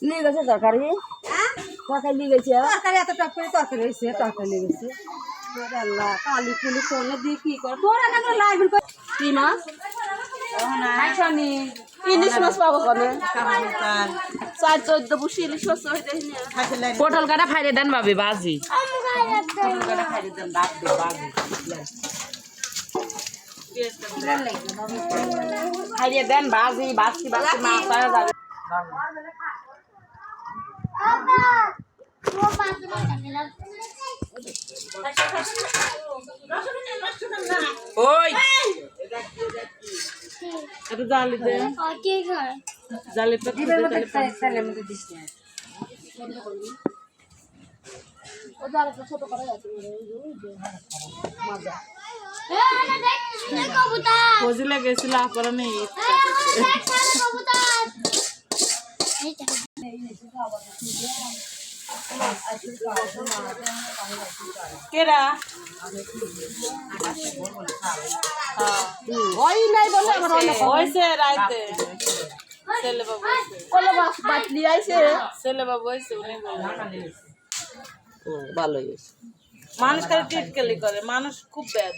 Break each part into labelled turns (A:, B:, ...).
A: নিয়ে গেছে তরকারি তরকারি নিয়ে গেছে তরকারি এত টক করে তরকারি হয়েছে তরকারি নিয়ে গেছে আল্লাহ কালি কুলি ফোনে দিয়ে কি করে তোরা না লাগবে কি মাছ ইলিশ মাছ পাবো কনে 4-14 বুসি ইলিশ মাছ হইতে
B: পটল কাটা ফাইরে দেন ভাবি বাজি খাইয়ে দেন বাজি বাছি বাছি মাছ পাওয়া যাবে ওই এটা জালি দে জালি তো দিবে তাহলে মধ্যে দিস না
A: ও জালটা ছোট করে আছে মজা
B: ফজিলে গেছিল আপনারা নেই কেরা
A: ওই নাই বলে আমার অনেক
B: হয়েছে রাইতে ছেলে বাবু
A: কোলে বাস বাটলি আইছে
B: ছেলে বাবু হয়েছে উনি
A: ভালোই হইছে
B: মানুষ খালি টিটকেলি করে মানুষ খুব বেদ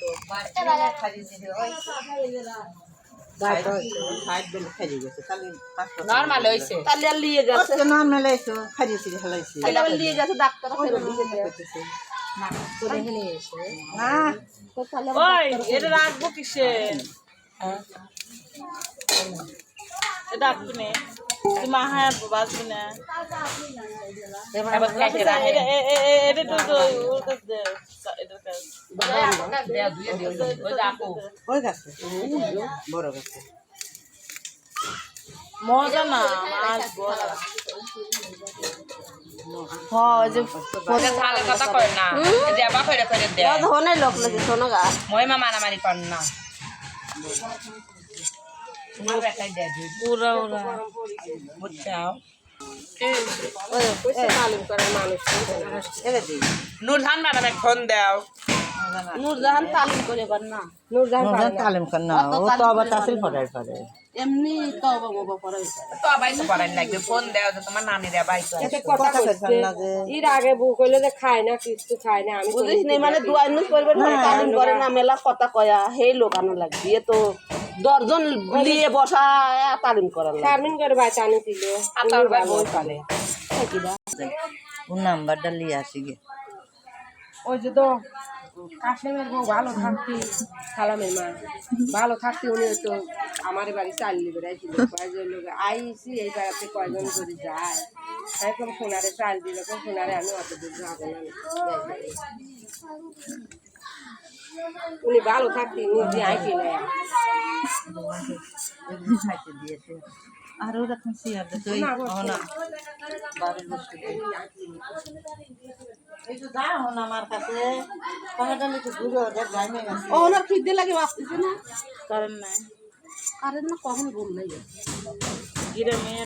B: নর্মাল হয়েছে
A: তাহলে আর লিয়ে গেছে
C: নর্মাল হয়েছে খাইছি ফেলাইছি
A: তাহলে আবার লিয়ে গেছে ডাক্তার ফেরত দিয়েছে
C: না
A: তো তাহলে
B: ওই এটা রাখবো কিসে এটা আপনি মা হ্যাঁ বাঁচবি না এটা তো
C: ওই গাছে বড় গাছে
B: মজা না মাছ বড়
A: হয় যে
B: ভালো কথা কয় না দেবা ফেরে ফেরে দে
A: ধনে লোক লাগে শোনো গা
B: মই মা মারামারি কর না পুরা ওরা বুঝছাও
A: ওই তালিম করে মানুষ
B: নুরহান ম্যাডাম ফোন দাও
A: নূরজাহান তালিম করে কর না নূরজাহান
C: তালিম কর না ও তো আবার তাসিল ফটাই ফটাই
A: এমনি তবা বাবা করে
B: তো আবাইছে পড়াই লাগবে ফোন দাও যে তোমার নানি রে বাইছে
A: এটা কথা কইছে এর আগে বউ কইলে যে খায় না কিছু খায় না আমি বুঝিস নাই মানে দুয়ার নুস করবে না তালিম করে না মেলা কথা কয়া হে লোকানো লাগবে এ তো দর্জন দিয়ে বসা তালিম করার লাগে তালিম করে ভাই টানি দিল
B: আতার ভাই বই পালে
C: ও নাম্বারটা লিয়ে আসি গে
A: ওই যে তো কাশিমের বউ ভালো থাকতি সালামের মা ভালো থাকতি উনি তো আমার বাড়ি চালিয়ে বেড়াইছিল কয়েকজন লোক আইসি এই বেড়াতে কয়জন করে যায় এখন সোনারে চাল দিল সোনারে আমি অত দূর যাবো না উনি ভালো থাকতি নিজে আইসি না
C: খাইতে দিয়েছে আর ওরা খাসি আর তো না বাড়ির বসে এই তো যাও না আমার কাছে পাহাড়টা নিচে ঘুরে ওটা গাইমে গেছে
A: ও ওনার খিদে লাগে বাঁচতেছে না
B: কারণ নাই
A: কারেন্ট না কখন ঘুম নাই
B: গিরে মেয়ে